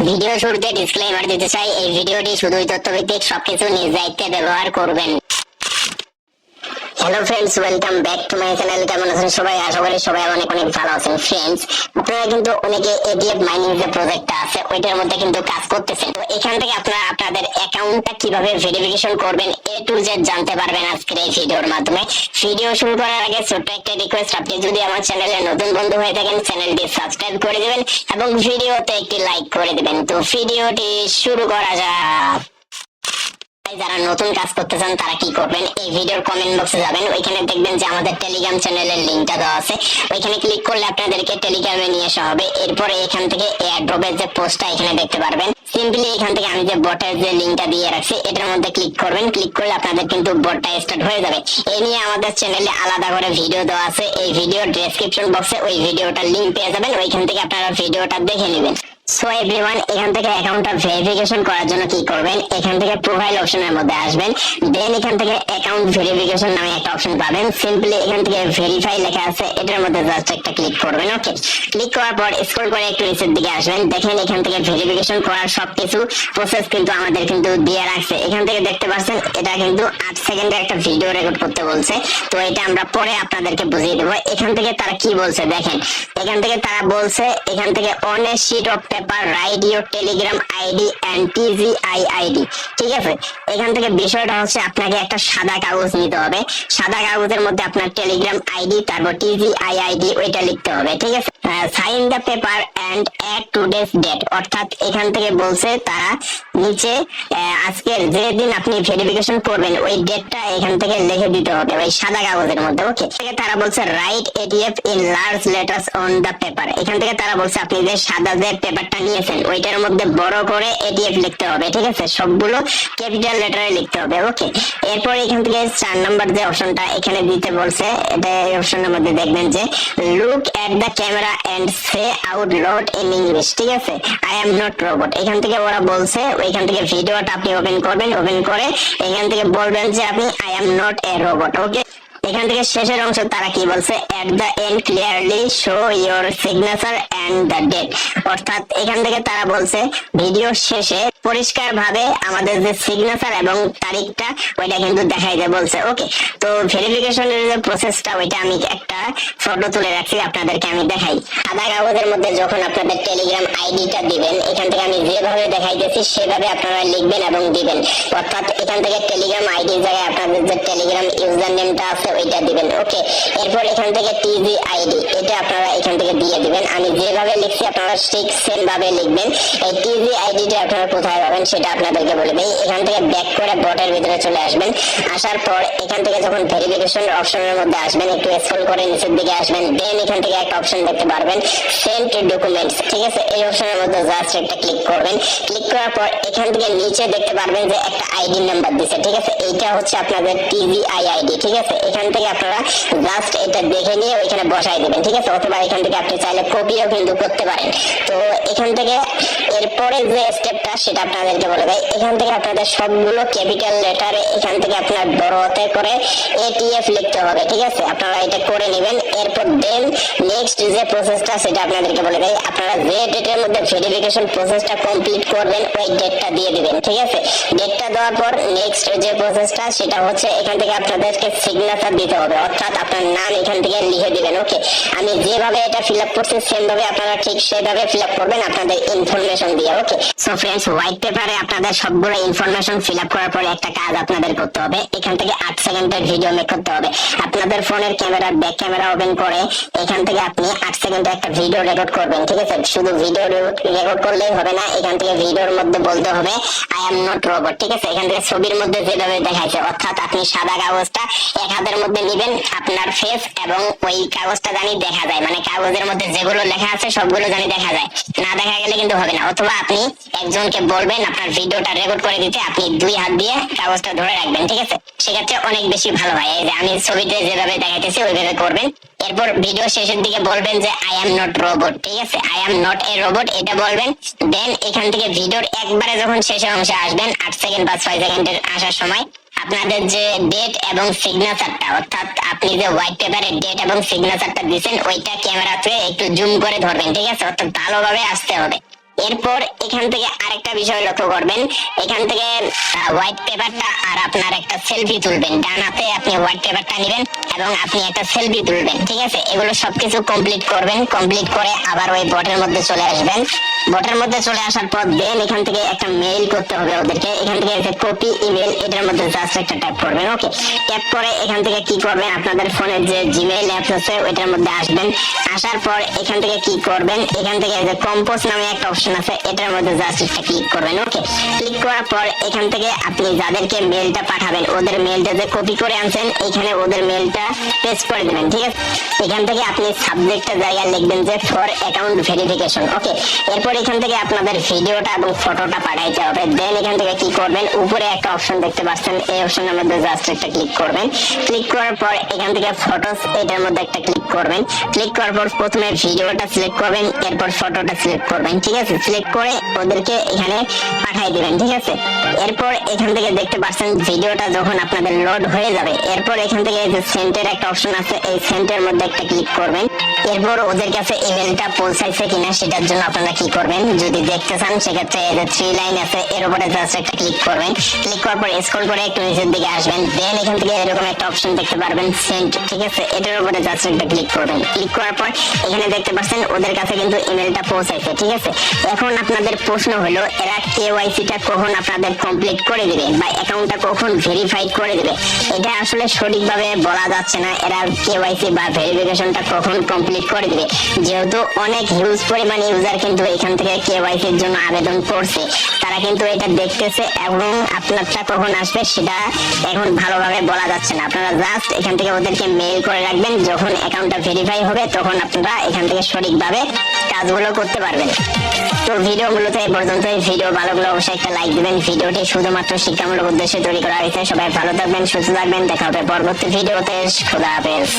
Video শুরুতে disclaimer দিতে চাই, এই ভিডিওটি শুধুই তথ্যভিত্তিক, সবকিছু নিজ দায়িত্বে ব্যবহার করবেন। Hello friends, welcome back to my channel. কেমন আছেন সবাই? আশা করি সবাই অনেক অনেক ভালো আছেন। ফ্রেন্ডস, আপনারা কিন্তু অনেকে এডিএফ মাইনিং যে প্রজেক্টটা আছে ওইটার মধ্যে কিন্তু কাজ করতেছেন। তো এখান থেকে আপনারা আপনাদের অ্যাকাউন্টটা কিভাবে ভেরিফিকেশন করবেন এ টু জেড জানতে পারবেন আজকের এই ভিডিওর মাধ্যমে। ভিডিও শুরু করার আগে ছোট্ট একটা রিকোয়েস্ট, আপনি যদি আমার চ্যানেলে নতুন বন্ধু হয়ে থাকেন চ্যানেলটি সাবস্ক্রাইব করে দিবেন এবং ভিডিওতে একটি লাইক করে দিবেন। তো ভিডিওটি শুরু করা যাক। যারা নতুন কাজ করতে চান তারা কি করবেন, এই ভিডিওর কমেন্ট বক্সে যাবেন, ওইখানে দেখবেন যে আমাদের টেলিগ্রাম চ্যানেলের লিংকটা দেওয়া আছে। ওইখানে ক্লিক করলে আপনাদেরকে টেলিগ্রামে নিয়ে আসা হবে। এরপরে এখান থেকে এয়ারড্রপের যে পোস্টটা এখানে দেখতে পারবেন। সিম্পলি এখান থেকে আমি যে বটের যে লিংকটা দিয়ে রাখছি এটার মধ্যে ক্লিক করবেন। ক্লিক করলে আপনাদের কিন্তু বটটা স্টার্ট হয়ে যাবে। এই নিয়ে আমাদের চ্যানেলে আলাদা করে ভিডিও দেওয়া আছে, এই ভিডিওর ডেসক্রিপশন বক্সে ওই ভিডিওটার লিংক পেয়ে যাবেন। ওইখান থেকে আপনারা ভিডিওটা দেখে নেবেন। সো এভরিওয়ান, এখান থেকে অ্যাকাউন্টটা ভেরিফিকেশন করার জন্য কি করবেন, এখান থেকে প্রোফাইল অপশনের মধ্যে আসবেন। দেন এখান থেকে অ্যাকাউন্ট ভেরিফিকেশন নামে একটা অপশন পাবেন। সিম্পলি এখান থেকে ভেরিফাই লেখা আছে, এটার মধ্যে জাস্ট একটা ক্লিক করবেন। ওকে, ক্লিক করার পর স্ক্রল করে একটু নিচের দিকে আসবেন। দেখেন এখান থেকে ভেরিফিকেশন করার সবকিছু প্রসেস কিন্তু আমাদের কিন্তু দিয়ে রাখছে। এখান থেকে দেখতে পাচ্ছেন এটা কিন্তু 8 সেকেন্ডের একটা ভিডিও রেকর্ড করতে বলছে। তো এটা আমরা পরে আপনাদেরকে বুঝিয়ে দেবো। এখান থেকে তারা কি বলছে দেখেন, এখান থেকে তারা বলছে এখান থেকে on a sheet of paper write your Telegram ID and TGI ID. ঠিক আছে, এখান থেকে বিষয়টা হচ্ছে আপনাকে একটা সাদা কাগজ নিতে হবে। সাদা কাগজের মধ্যে আপনার টেলিগ্রাম আইডি তারপর টিজিআই আইডি ওইটা লিখতে হবে। ঠিক আছে, sign the paper and add today's date. অর্থাৎ এখান থেকে বলছে তারা নিচে আজকের যেদিন আপনি ভেরিফিকেশন করবেন ওই ডেটটা এখান থেকে লিখে দিতে হবে ওই সাদা কাগজের মধ্যে। ওকে, তারা বলছে right ATF in large letters on the paper. এখান থেকে তারা বলছে আপনি যে সাদা যে পেপারটা নিয়েছেন ওইটার মধ্যে বড় করে এটিএফ লিখতে হবে। ঠিক আছে, সবগুলো ক্যাপিটাল লেটারে লিখতে হবে। ওকে, এরপর এখান থেকে 4 নাম্বার যে অপশনটা এখানে দিতে বলছে, এটা এই অপশনের মধ্যে দেখবেন যে look at the camera and say out loud in English. ঠিক আছে, আই এম নট রোবট। এখান থেকে ওরা বলছে ওইখান থেকে ভিডিওটা আপনি ওপেন করবেন, ওপেন করে এখান থেকে বলবেন যে আপনি I am not a robot. Okay, এখান থেকে শেষের অংশ তারা কি বলছে, at the end clearly show your signature and the date. অর্থাৎ এখান থেকে তারা বলছে ভিডিও শেষে পরিষ্কার ভাবে আমাদের যে সিগনেচার এবং তারিখটা ওইটা কিন্তু দেখাই দেয় বলছে। ওকে, তো ভেরিফিকেশনের যে প্রসেসটা ওইটা আমি একটা ফটো তুলে রাখছি, আপনাদেরকে আমি দেখাই। সাদা কাগজের মধ্যে যখন আপনাদের টেলিগ্রাম আইডিটা দিবেন, এখান থেকে আমি যেভাবে দেখাইতেছি সেভাবে আপনারা লিখবেন এবং দিবেন। অর্থাৎ এখান থেকে টেলিগ্রাম আইডির জায়গায় আপনাদের যে টেলিগ্রাম ইউজার নেমটা আছে ওইটা দিবেন। ওকে, এরপর এখান থেকে টিজি আইডি এটা আপনারা এখান থেকে দিয়ে দিবেন। আমি যেভাবে লিখছি আপনারা ঠিক সেম ভাবে লিখবেন। এই টিজি আইডিটা আপনারা কোথায় পাবেন সেটা আপনাদেরকে বলে দেই। এখান থেকে ব্যাক করে বটের ভিতরে চলে আসবেন। আসার পর এখান থেকে যখন ভেরিফিকেশন অপশনের মধ্যে আসবেন, একটু স্ক্রল করে নিচের দিকে আসবেন। দেন এখান থেকে একটা অপশন দেখতে পারবেন সেন্ড ডকুমেন্টস। ঠিক আছে, এই অপশনের মধ্যে জাস্ট একটা ক্লিক করবেন। ক্লিক করার পর এখান থেকে নিচে দেখতে পারবেন যে একটা আইডি নাম্বার দিছে। ঠিক আছে, এইটা হচ্ছে আপনাদের টিজিআই আইডি। ঠিক আছে, এখান থেকে আপনারা জাস্ট এটা দেখে নিয়ে ওইখানে বসাই দিবেন। ঠিক আছে, অথবা এখান থেকে আপনি চাইলে কপিও কিন্তু করতে পারেন। তো এখান থেকে এরপরে যে স্টেপটা সেটা আপনাদেরকে বলে দেয়। এখান থেকে আপনাদের সবগুলো ক্যাপিটাল লেটারে এখান থেকে আপনার বড় হাতে করে এটিএফ লিখতে হবে। ঠিক আছে, আপনারা এটা করে নেবেন। এরপর দেন নেক্সট যে প্রসেসটা সেটা আপনাদেরকে বলে দেয়। আপনারা যে ডেটের মধ্যে ভেরিফিকেশন প্রসেসটা কমপ্লিট করবেন ওই ডেটটা দিয়ে দিবেন। ঠিক আছে, ডেটটা দেওয়ার পর নেক্সট যে প্রসেসটা সেটা হচ্ছে এখান থেকে আপনাদেরকে সিগনেচার দিতে হবে। অর্থাৎ আপনার নাম এখান থেকে লিখে দিবেন। ওকে, আমি যেভাবে এটা ফিল আপ করছি সেম ভাবে আপনারা ঠিক সেভাবে ফিল আপ করবেন আপনাদের ইনফরমেশন দিয়ে। ওকে, সো ফ্রেন্ডস, হোয়াইট পেপারে আপনাদের সবগুলো ইনফরমেশন ফিল আপ করার পরে একটা কাজ আপনাদের করতে হবে। এখান থেকে 8 সেকেন্ডের ভিডিও মেক করতে হবে। আপনাদের ফোনের ক্যামেরা ব্যাক ক্যামেরা ওপেন করে এখান থেকে আপনি 8 সেকেন্ডে একটা ভিডিও রেকর্ড করবেন। ঠিক আছে, শুধু ভিডিও রেকর্ড করলেই হবে না, এখান থেকে ভিডিওর মধ্যে বলতে হবে আই এম নট রোবট। ঠিক আছে, এখান থেকে ছবির মধ্যে যেভাবে দেখাইছে, অর্থাৎ আপনি সাদা কাগজটা এক হাতের মধ্যে নিবেন, আপনার ফেস এবং ওই কাগজটা জানি দেখা যায়, মানে কাগজের মধ্যে যেগুলো লেখা আছে সবগুলো জানি দেখা যায়। না দেখা গেলে কিন্তু হবে না। অথবা আপনি একজনকে বলবেন আপনার ভিডিওটা রেকর্ড করে দিতে, আপনি 2 হাত দিয়ে কাগজটা ধরে রাখবেন। ঠিক আছে, সেক্ষেত্রে অনেক বেশি ভালো হয়। এই যে আমি ছবিতে যেভাবে দেখাইতেছি ওইভাবে করবেন। এরপর ভিডিও শেষের দিকে বলবেন যে আই এম নট রোবট। ঠিক আছে, I am not a robot এটা বলবেন। দেন এখান থেকে ভিডিওর একবারে যখন শেষের অংশে আসবেন 8 সেকেন্ড বা 6 সেকেন্ডের আসার সময় আপনাদের যে ডেট এবং সিগনেচারটা, অর্থাৎ আপনি যে হোয়াইট পেপারে ডেট এবং সিগনেচারটা দিয়েছেন ওইটা ক্যামেরাতে একটু জুম করে ধরবেন। ঠিক আছে, অর্থাৎ ভালোভাবে আসতে হবে। এরপর এখান থেকে আরেকটা বিষয় লক্ষ্য করবেন, এখান থেকে হোয়াইট পেপারটা আর আপনার একটা সেলফি তুলবেন। ডান হাতে আপনি হোয়াইট পেপারটা নেবেন এবং আপনি একটা সেলফি তুলবেন, ঠিক আছে? এগুলো সবকিছু কমপ্লিট করবেন। কমপ্লিট করে আবার ওই বটের মধ্যে চলে আসবেন। বটের মধ্যে চলে আসার পর দেন এখান থেকে একটা মেইল করতে হবে ওদেরকে। এখান থেকে কপি ইমেল, এটার মধ্যে জাস্ট একটা ট্যাপ করবেন। ওকে, ট্যাপ করে এখান থেকে কি করবেন, আপনাদের ফোনের যে জিমেইল অ্যাপস আছে ওইটার মধ্যে আসবেন। আসার পর এখান থেকে কি করবেন, এখান থেকে যে কম্পোজ নামে একটা অপশন আছে, এটার মধ্যে জাস্ট একটা ক্লিক করবেন। ওকে, ক্লিক করার পর এখান থেকে আপনি যাদেরকে মেইলটা পাঠাবেন ওদের মেইলটা যে কপি করে আনছেন এখানে ওদের মেইলটা পেস্ট করে দিবেন, ঠিক আছে? এখান থেকে আপনি সাবজেক্টের জায়গায় লিখবেন যে ফর অ্যাকাউন্ট ভেরিফিকেশন। ওকে, এরপর এখান থেকে আপনাদের ভিডিওটা এবং ফটোটা পাঠাইতে হবে। দেন এখান থেকে কি করবেন, উপরে একটা অপশন দেখতে পাচ্ছেন, এই অপশনের মধ্যে জাস্ট একটা ক্লিক করবেন। ক্লিক করার পর এখান থেকে ফটোস, এটার মধ্যে একটা ক্লিক করবেন। ক্লিক করার পর প্রথমে ভিডিওটা সিলেক্ট করবেন, এরপর ফটোটা সিলেক্ট করবেন, ঠিক আছে? সিলেক্ট করে ওদেরকে এখানে পাঠিয়ে দিবেন, ঠিক আছে? এরপর এখান থেকে দেখতে পাচ্ছেন ভিডিওটা যখন আপনাদের লোড হয়ে যাবে, এরপর এখান থেকে যে সেন্টের একটা অপশন আছে, এই সেন্টের মধ্যে একটা ক্লিক করবেন। এরপর ওদের কাছে ইমেলটা পৌঁছাইছে কিনা সেটার জন্য আপনারা কি করবেন, যদি দেখতে চান সেক্ষেত্রে এই যে 3 লাইন আছে এর উপরে জাস্ট একটা ক্লিক করবেন। ক্লিক করার পর স্ক্রল করে একটু নিচের দিকে আসবেন। দেন এখান থেকে এরকম একটা অপশন দেখতে পারবেন সেন্ড, ঠিক আছে? এটার উপরে জাস্ট একটা ক্লিক করবেন। ক্লিক করার পর এখানে দেখতে পাচ্ছেন ওদের কাছে কিন্তু ইমেলটা পৌঁছাইছে, ঠিক আছে? এখন আপনাদের প্রশ্ন হলো এরা কেওয়াইসিটা কখন আপনাদের কমপ্লিট করে দিবে বা অ্যাকাউন্টটা কখন ভেরিফাইড করে দিবে, এটা আসলে সঠিকভাবে বলা যাচ্ছে না এরা কেওয়াইসি বা ভেরিফিকেশনটা কখন কমপ্লিট করে দিবে, যেহেতু অনেক হিউজ পরিমাণ ইউজার কিন্তু এখান থেকে কেওয়াইসির জন্য আবেদন করছে। তারা কিন্তু এটা দেখতেছে এবং আপনারটা কখন আসবে সেটা এখন ভালোভাবে বলা যাচ্ছে না। আপনারা জাস্ট এখান থেকে ওদেরকে মেইল করে রাখবেন, যখন অ্যাকাউন্টটা ভেরিফাই হবে তখন আপনারা এখান থেকে সঠিকভাবে কাজগুলো করতে পারবেন। তো ভিডিও মূলত এই পর্যন্ত। ভিডিও ভালো লাগলে অবশ্যই একটা লাইক দিবেন। ভিডিওটি শুধুমাত্র শিক্ষামূলক উদ্দেশ্যে তৈরি করা হয়েছে। সবাই ভালো থাকবেন, সুস্থ থাকবেন। দেখা হবে পরবর্তী ভিডিওতে। খোদা হাফেজ।